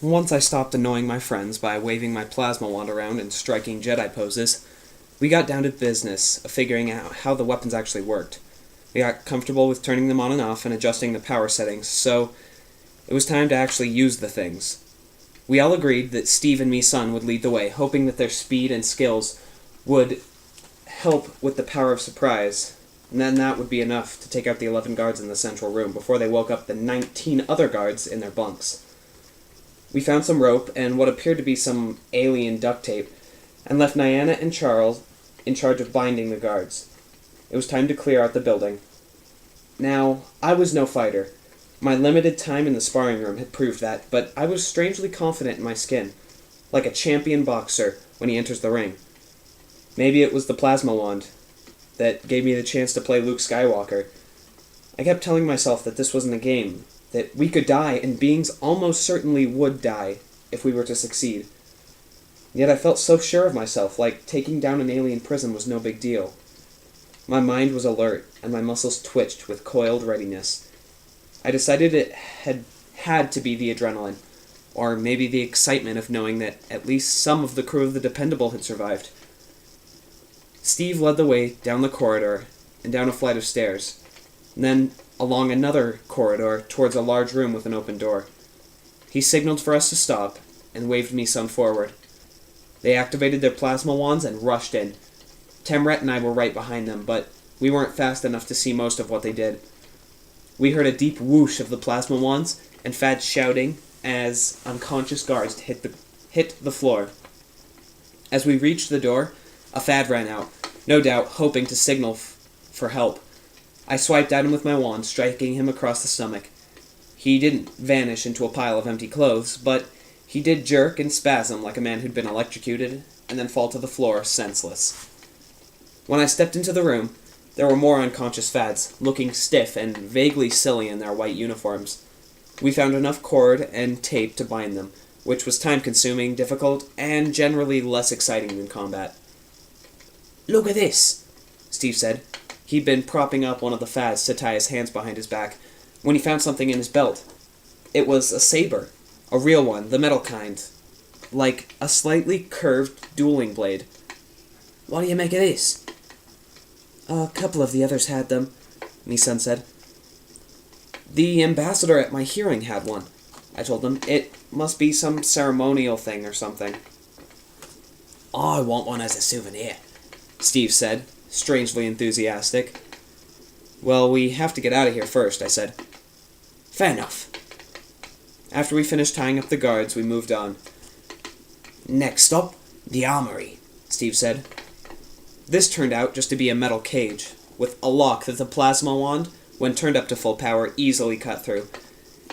Once I stopped annoying my friends by waving my plasma wand around and striking Jedi poses, we got down to business of figuring out how the weapons actually worked. We got comfortable with turning them on and off and adjusting the power settings, so it was time to actually use the things. We all agreed that Steve and me-son would lead the way, hoping that their speed and skills would help with the power of surprise, and then that would be enough to take out the 11 guards in the central room before they woke up the 19 other guards in their bunks. We found some rope and what appeared to be some alien duct tape, and left Niana and Charles in charge of binding the guards. It was time to clear out the building. Now, I was no fighter. My limited time in the sparring room had proved that, but I was strangely confident in my skin, like a champion boxer when he enters the ring. Maybe it was the plasma wand that gave me the chance to play Luke Skywalker. I kept telling myself that this wasn't a game, that we could die, and beings almost certainly would die if we were to succeed. Yet I felt so sure of myself, like taking down an alien prison was no big deal. My mind was alert, and my muscles twitched with coiled readiness. I decided it had to be the adrenaline, or maybe the excitement of knowing that at least some of the crew of the Dependable had survived. Steve led the way down the corridor and down a flight of stairs, and then along another corridor towards a large room with an open door. He signaled for us to stop and waved me-son forward. They activated their plasma wands and rushed in. Temret and I were right behind them, but we weren't fast enough to see most of what they did. We heard a deep whoosh of the plasma wands and Fad shouting as unconscious guards hit the floor. As we reached the door, a Fad ran out, no doubt hoping to signal for help. I swiped at him with my wand, striking him across the stomach. He didn't vanish into a pile of empty clothes, but he did jerk and spasm like a man who'd been electrocuted, and then fall to the floor, senseless. When I stepped into the room, there were more unconscious Fads, looking stiff and vaguely silly in their white uniforms. We found enough cord and tape to bind them, which was time-consuming, difficult, and generally less exciting than combat. "Look at this," Steve said. He'd been propping up one of the Fads to tie his hands behind his back when he found something in his belt. It was a saber, a real one, the metal kind, like a slightly curved dueling blade. "What do you make of this?" "A couple of the others had them," me-son said. "The ambassador at my hearing had one," I told them. "It must be some ceremonial thing or something." "I want one as a souvenir," Steve said, strangely enthusiastic. "Well, we have to get out of here first," I said. "Fair enough." After we finished tying up the guards, we moved on. "Next stop, the armory," Steve said. This turned out just to be a metal cage, with a lock that the plasma wand, when turned up to full power, easily cut through.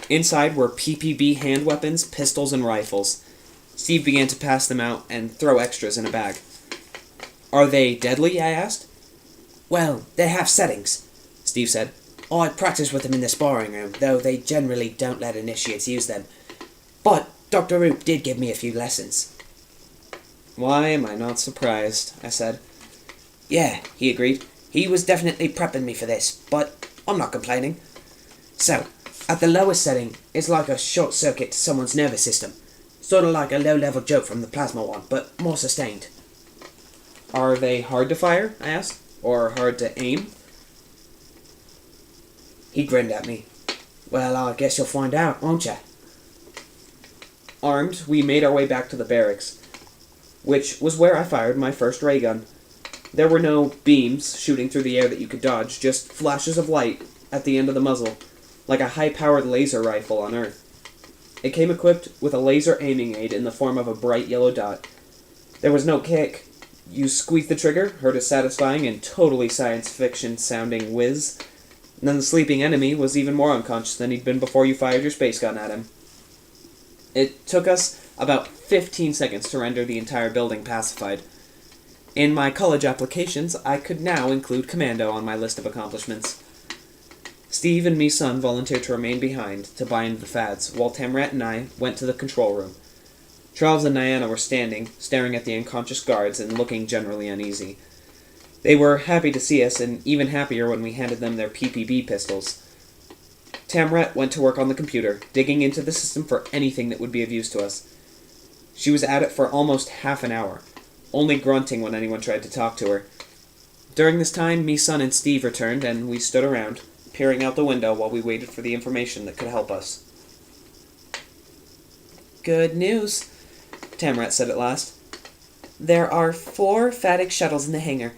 Inside were PPB hand weapons, pistols, and rifles. Steve began to pass them out and throw extras in a bag. "Are they deadly?" I asked. "Well, they have settings," Steve said. "I practice with them in the sparring room, though they generally don't let initiates use them. But Dr. Roop did give me a few lessons." "Why am I not surprised?" I said. "Yeah," he agreed. "He was definitely prepping me for this, but I'm not complaining. So, at the lowest setting, it's like a short circuit to someone's nervous system. Sort of like a low-level joke from the plasma wand, but more sustained." "Are they hard to fire?" I asked. "Or hard to aim?" He grinned at me. "Well, I guess you'll find out, won't ya?" Armed, we made our way back to the barracks, which was where I fired my first ray gun. There were no beams shooting through the air that you could dodge, just flashes of light at the end of the muzzle, like a high-powered laser rifle on Earth. It came equipped with a laser aiming aid in the form of a bright yellow dot. There was no kick. You squeezed the trigger, heard a satisfying and totally science fiction-sounding whiz, and then the sleeping enemy was even more unconscious than he'd been before you fired your space gun at him. It took us about 15 seconds to render the entire building pacified. In my college applications, I could now include Commando on my list of accomplishments. Steve and me-son volunteered to remain behind to bind the Fads, while Temret and I went to the control room. Charles and Niana were standing, staring at the unconscious guards and looking generally uneasy. They were happy to see us, and even happier when we handed them their PPB pistols. Tamrat went to work on the computer, digging into the system for anything that would be of use to us. She was at it for almost half an hour, only grunting when anyone tried to talk to her. During this time, me, son, and Steve returned, and we stood around, peering out the window while we waited for the information that could help us. Good news, Tamrat said at last. There are 4 Fatic shuttles in the hangar.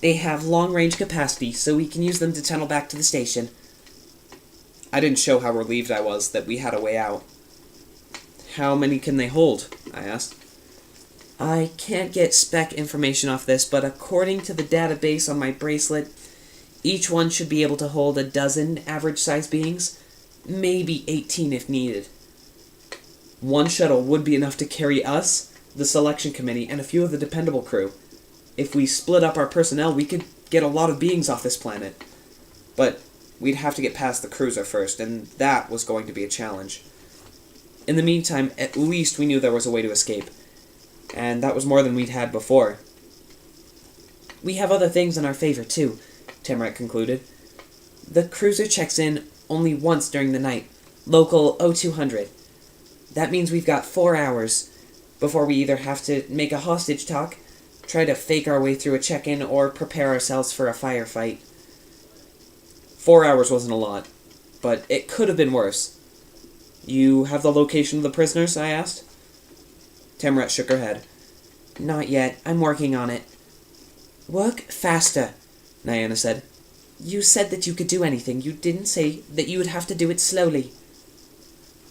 They have long-range capacity, so we can use them to tunnel back to the station. I didn't show how relieved I was that we had a way out. How many can they hold? I asked. I can't get spec information off this, but according to the database on my bracelet, each one should be able to hold a dozen average-sized beings, maybe 18 if needed. One shuttle would be enough to carry us, the selection committee, and a few of the dependable crew. If we split up our personnel, we could get a lot of beings off this planet. But we'd have to get past the cruiser first, and that was going to be a challenge. In the meantime, at least we knew there was a way to escape. And that was more than we'd had before. We have other things in our favor, too, Tamrat concluded. The cruiser checks in only once during the night, local 0200. That means we've got 4 hours before we either have to make a hostage talk, try to fake our way through a check-in, or prepare ourselves for a firefight. 4 hours wasn't a lot, but it could have been worse. You have the location of the prisoners? I asked. Tamrat shook her head. Not yet. I'm working on it. Work faster, Nyana said. You said that you could do anything. You didn't say that you would have to do it slowly.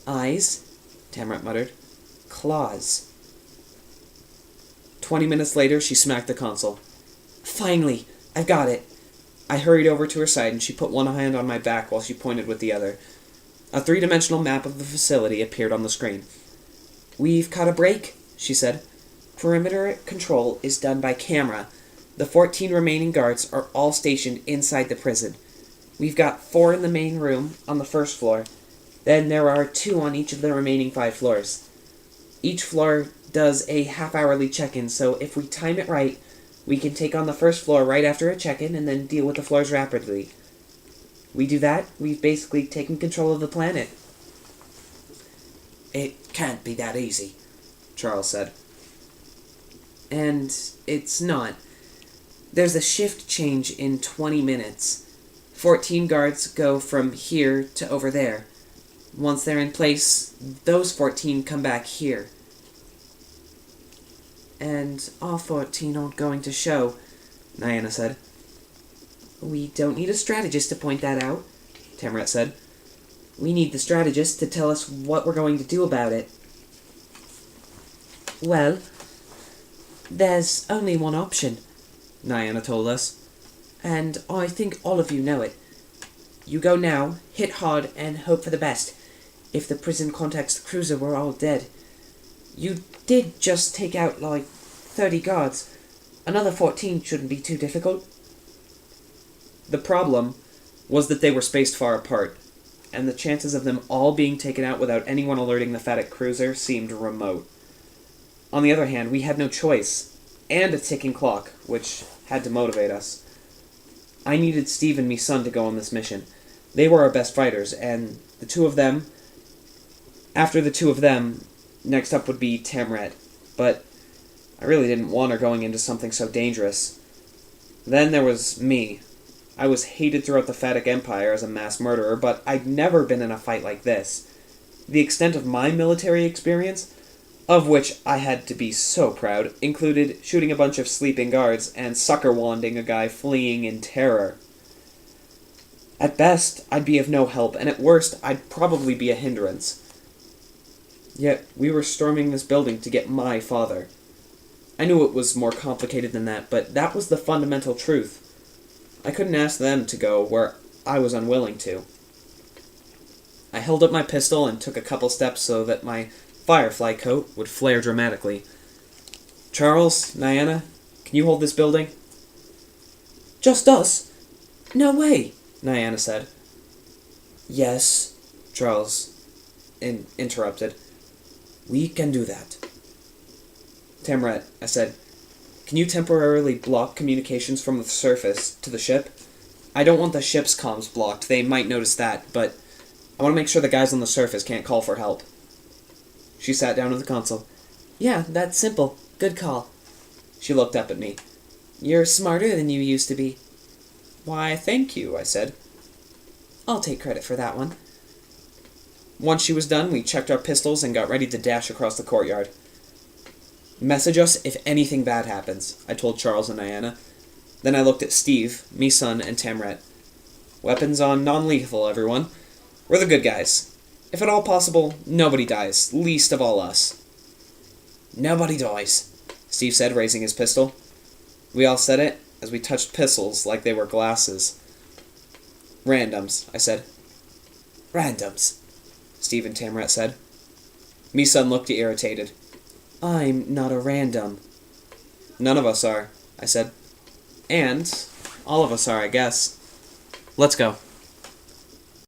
Eyes, Tamrat muttered. Claws. 20 minutes later, she smacked the console. Finally, I've got it. I hurried over to her side, and she put one hand on my back while she pointed with the other. A 3-dimensional map of the facility appeared on the screen. We've caught a break, she said. Perimeter control is done by camera. The 14 remaining guards are all stationed inside the prison. We've got 4 in the main room on the first floor. Then there are 2 on each of the remaining 5 floors. Each floor does a half-hourly check-in, so if we time it right, we can take on the first floor right after a check-in and then deal with the floors rapidly. We do that, we've basically taken control of the planet. It can't be that easy, Charles said. And it's not. There's a shift change in 20 minutes. 14 guards go from here to over there. Once they're in place, those 14 come back here. And all 14 aren't going to show, Nyana said. We don't need a strategist to point that out, Tamrat said. We need the strategist to tell us what we're going to do about it. Well, there's only one option, Nyana told us. And I think all of you know it. You go now, hit hard, and hope for the best. If the prison contacts the cruiser, we're all dead. You did just take out, 30 guards. Another 14 shouldn't be too difficult. The problem was that they were spaced far apart, and the chances of them all being taken out without anyone alerting the Fatic cruiser seemed remote. On the other hand, we had no choice, and a ticking clock, which had to motivate us. I needed Steve and me son to go on this mission. They were our best fighters, and after the two of them, next up would be Tamrat, but I really didn't want her going into something so dangerous. Then there was me. I was hated throughout the Fatic Empire as a mass murderer, but I'd never been in a fight like this. The extent of my military experience, of which I had to be so proud, included shooting a bunch of sleeping guards and sucker-wanding a guy fleeing in terror. At best, I'd be of no help, and at worst, I'd probably be a hindrance. Yet, we were storming this building to get my father. I knew it was more complicated than that, but that was the fundamental truth. I couldn't ask them to go where I was unwilling to. I held up my pistol and took a couple steps so that my firefly coat would flare dramatically. Charles, Nyana, can you hold this building? Just us? No way, Nyana said. Yes, Charles interrupted. We can do that. Tamrat, I said, can you temporarily block communications from the surface to the ship? I don't want the ship's comms blocked. They might notice that, but I want to make sure the guys on the surface can't call for help. She sat down at the console. Yeah, that's simple. Good call. She looked up at me. You're smarter than you used to be. Why, thank you, I said. I'll take credit for that one. Once she was done, we checked our pistols and got ready to dash across the courtyard. Message us if anything bad happens, I told Charles and Diana. Then I looked at Steve, me-son, and Tamret. Weapons on non-lethal, everyone. We're the good guys. If at all possible, nobody dies, least of all us. Nobody dies, Steve said, raising his pistol. We all said it as we touched pistols like they were glasses. Randoms, I said. Randoms, Steve and Tamret said. Me-son looked irritated. I'm not a random. None of us are, I said. And all of us are, I guess. Let's go.